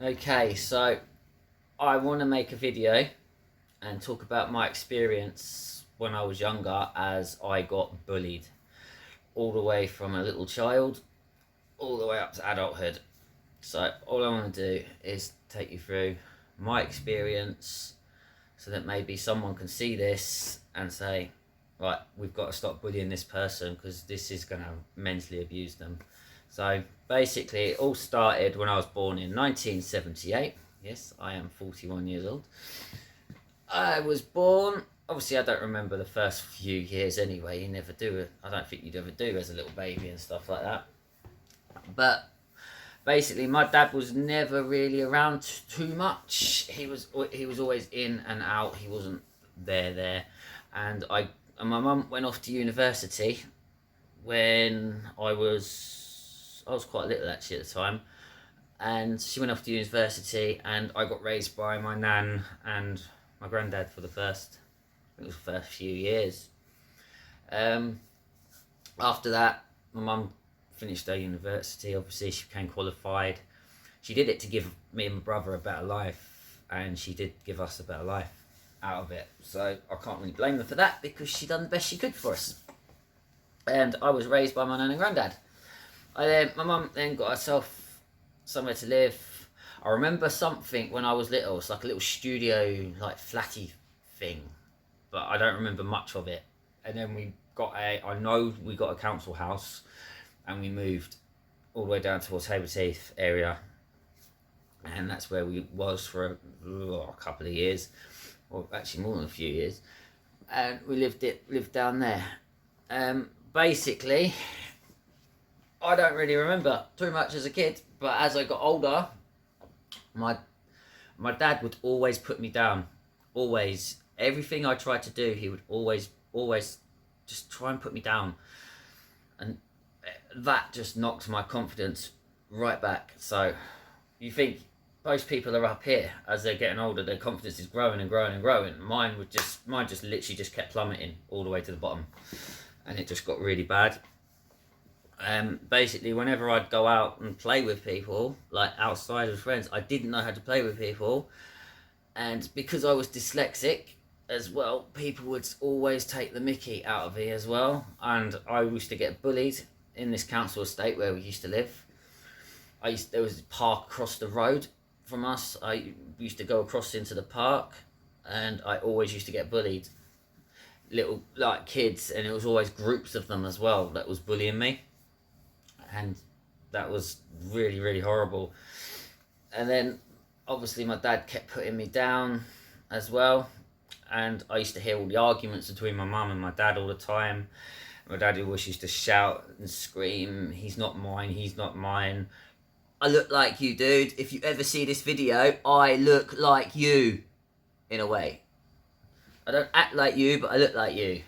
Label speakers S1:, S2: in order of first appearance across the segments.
S1: Okay, so I want to make a video and talk about my experience when I was younger as I got bullied, all the way from a little child all the way up to adulthood. So all I want to do is take you through my experience so that maybe someone can see this and say, right, we've got to stop bullying this person because this is going to mentally abuse them. So basically, it all started when I was born in 1978. Yes, I am 41 years old. I was born. Obviously, I don't remember the first few years anyway. You never do it. I don't think you'd ever do as a little baby and stuff like that. But basically, my dad was never really around too much. He was always in and out. He wasn't there. And my mum went off to university when I was quite little actually at the time, and she went off to university, and I got raised by my nan and my granddad for the first few years. Um, After that, my mum finished her university. Obviously, she became qualified. She did it to give me and my brother a better life, and she did give us a better life out of it. So I can't really blame her for that because she done the best she could for us. And I was raised by my nan and granddad. My mum then got herself somewhere to live. I remember something when I was little. It's like a little studio, like flatty thing, but I don't remember much of it. And then I know we got a council house, and we moved all the way down towards Haverteeth area, and that's where we was for a couple of years, or actually more than a few years, and we lived down there. Basically, I don't really remember too much as a kid, but as I got older, my dad would always put me down. Always, everything I tried to do, he would always just try and put me down, and that just knocked my confidence right back. So you think most people are up here as they're getting older, their confidence is growing and growing and growing. Mine just literally just kept plummeting all the way to the bottom, and it just got really bad. Basically, whenever I'd go out and play with people, like outside with friends, I didn't know how to play with people, and because I was dyslexic as well, people would always take the mickey out of me as well, and I used to get bullied in this council estate where we used to live. There was a park across the road from us. I used to go across into the park, and I always used to get bullied. Little like kids, and it was always groups of them as well that was bullying me, and that was really, really horrible. And then obviously my dad kept putting me down as well, and I used to hear all the arguments between my mum and my dad all the time. My dad always used to shout and scream, "He's not mine, he's not mine. I look like you, dude. If you ever see this video, I look like you." In a way. I don't act like you, but I look like you.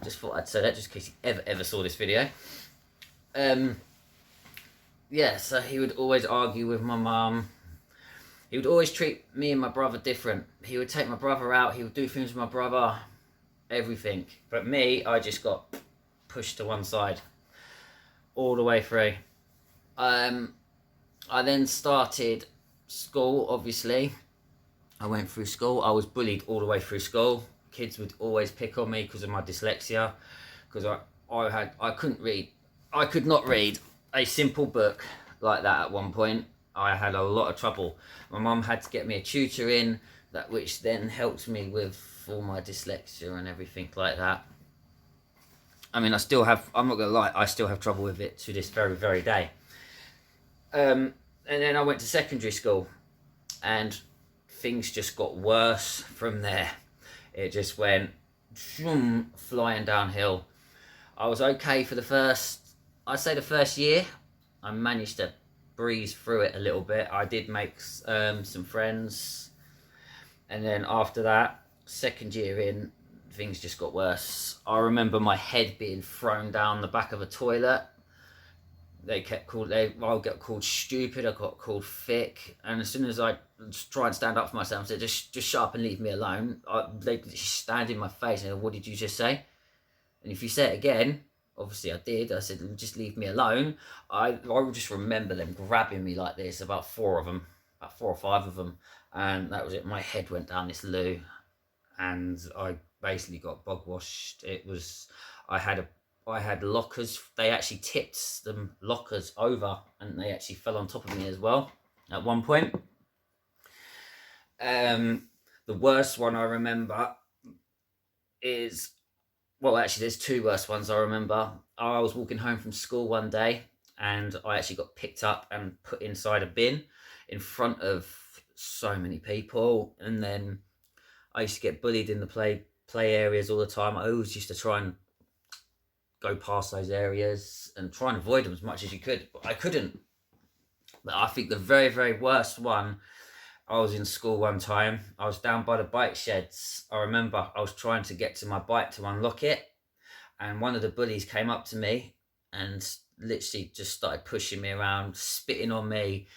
S1: Just thought I'd say that just in case you ever saw this video. Yeah, so he would always argue with my mum. He would always treat me and my brother different. He would take my brother out, he would do things with my brother, everything. But me, I just got pushed to one side all the way through. I then started school, obviously. I went through school. I was bullied all the way through school. Kids would always pick on me because of my dyslexia, because I couldn't read. I could not read a simple book like that at one point. I had a lot of trouble. My mum had to get me a tutor in, which then helped me with all my dyslexia and everything like that. I mean, I'm not gonna lie, I still have trouble with it to this very, very day. And then I went to secondary school, and things just got worse from there. It just went flying downhill. I was okay for the first year. I managed to breeze through it a little bit. I did make some friends, and then after that, second year in, things just got worse. I remember my head being thrown down the back of a toilet. I got called stupid, I got called thick, and as soon as I try and stand up for myself and say, just shut up and leave me alone, they stand in my face and go, "What did you just say? And if you say it again, obviously I did. I said, just leave me alone. I just remember them grabbing me like this, about 4 of them, about 4 or 5 of them, and that was it. My head went down this loo, and I basically got bog washed. It was, I had lockers. They actually tipped them lockers over, and they actually fell on top of me as well at one point. The worst one I remember is, well, actually, there's 2 worst ones I remember. I was walking home from school one day, and I actually got picked up and put inside a bin in front of so many people. And then I used to get bullied in the play areas all the time. I always used to try and go past those areas and try and avoid them as much as you could, but I couldn't. But I think the very, very worst one, I was in school one time. I was down by the bike sheds. I remember I was trying to get to my bike to unlock it, and one of the bullies came up to me and literally just started pushing me around, spitting on me,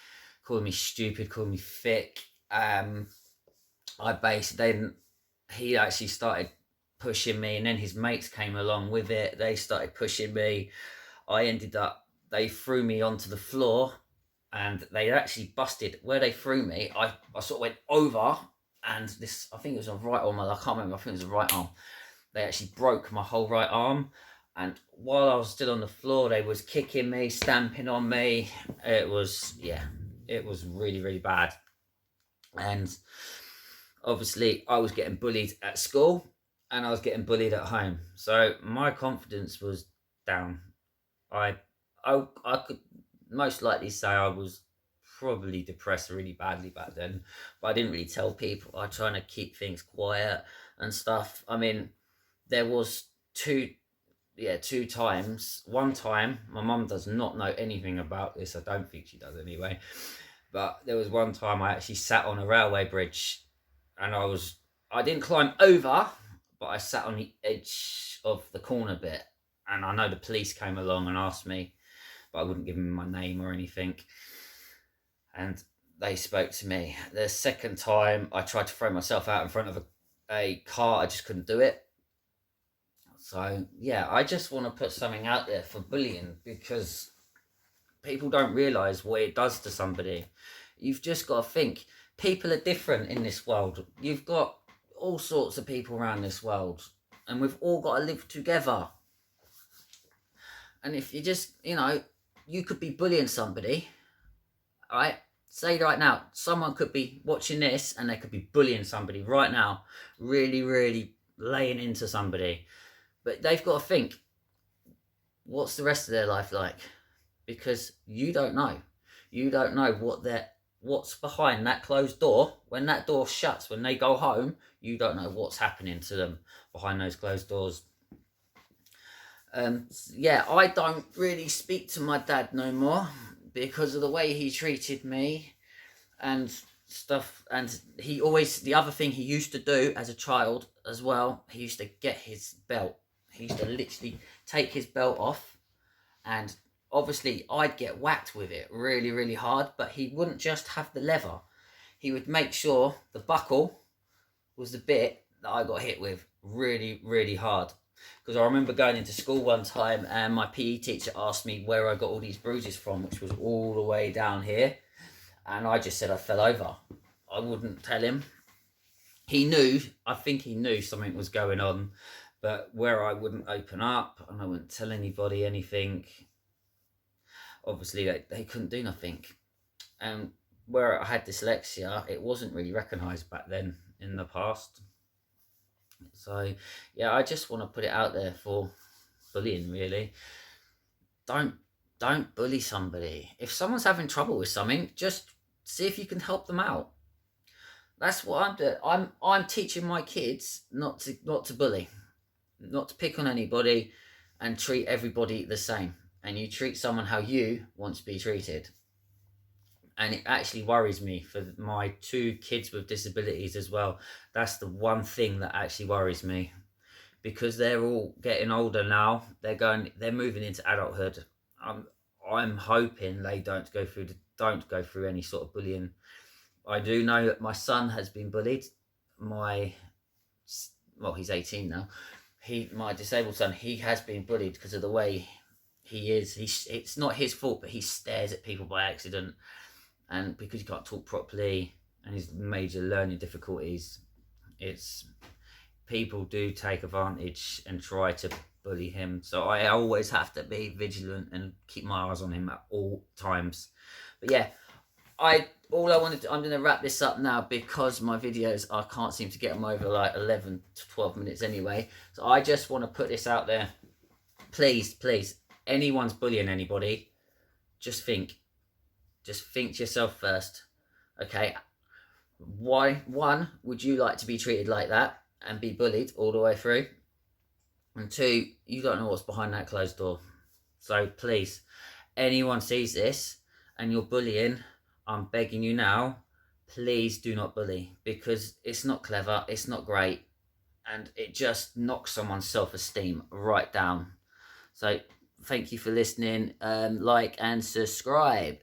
S1: calling me stupid, calling me thick. He actually started pushing me, and then his mates came along with it. They started pushing me. They threw me onto the floor, and they actually busted where they threw me. I sort of went over, and this, I think it was a right arm, I can't remember, I think it was a right arm. They actually broke my whole right arm, and while I was still on the floor, they was kicking me, stamping on me. It was really, really bad. And obviously I was getting bullied at school, and I was getting bullied at home, so my confidence was down. I could most likely say I was probably depressed really badly back then, but I didn't really tell people. I trying to keep things quiet and stuff. I mean, there was two times. One time, my mum does not know anything about this. I don't think she does anyway. But there was one time I actually sat on a railway bridge, and I didn't climb over, but I sat on the edge of the corner bit. And I know the police came along and asked me, but I wouldn't give them my name or anything. And they spoke to me. The second time, I tried to throw myself out in front of a car. I just couldn't do it. So, yeah, I just want to put something out there for bullying, because people don't realise what it does to somebody. You've just got to think. People are different in this world. You've got all sorts of people around this world, and we've all got to live together. And if you just, you could be bullying somebody, all right? Say right now, someone could be watching this and they could be bullying somebody right now, really, really laying into somebody. But they've got to think, what's the rest of their life like? Because you don't know. You don't know what's behind that closed door. When that door shuts, when they go home, you don't know what's happening to them behind those closed doors. I don't really speak to my dad no more because of the way he treated me and stuff. And the other thing he used to do as a child as well, he used to get his belt. He used to literally take his belt off, and obviously I'd get whacked with it really, really hard, but he wouldn't just have the leather. He would make sure the buckle was the bit that I got hit with really, really hard. Because I remember going into school one time and my PE teacher asked me where I got all these bruises from, which was all the way down here. And I just said I fell over. I wouldn't tell him. I think he knew something was going on, but where I wouldn't open up and I wouldn't tell anybody anything, obviously they couldn't do nothing. And where I had dyslexia, it wasn't really recognised back then in the past. So, yeah, I just want to put it out there for bullying, really. Don't bully somebody. If someone's having trouble with something, just see if you can help them out. That's what I'm doing. I'm teaching my kids not to bully, not to pick on anybody, and treat everybody the same. And you treat someone how you want to be treated. And it actually worries me for my 2 kids with disabilities as well. That's the one thing that actually worries me, because they're all getting older now. They're moving into adulthood. I'm hoping they don't go through any sort of bullying. I do know that my son has been bullied. He's 18 now. my disabled son, he has been bullied because of the way he is. It's not his fault, but he stares at people by accident, and because he can't talk properly and his major learning difficulties, it's people do take advantage and try to bully him. So I always have to be vigilant and keep my eyes on him at all times. But yeah, I'm going to wrap this up now because my videos, I can't seem to get them over like 11 to 12 minutes anyway. So I just want to put this out there. Please, anyone's bullying anybody, just think to yourself first. Okay, why, one, would you like to be treated like that and be bullied all the way through? And two, you don't know what's behind that closed door. So please, anyone sees this and you're bullying, I'm begging you now, please do not bully, because it's not clever, it's not great, and it just knocks someone's self-esteem right down. So thank you for listening. Like and subscribe.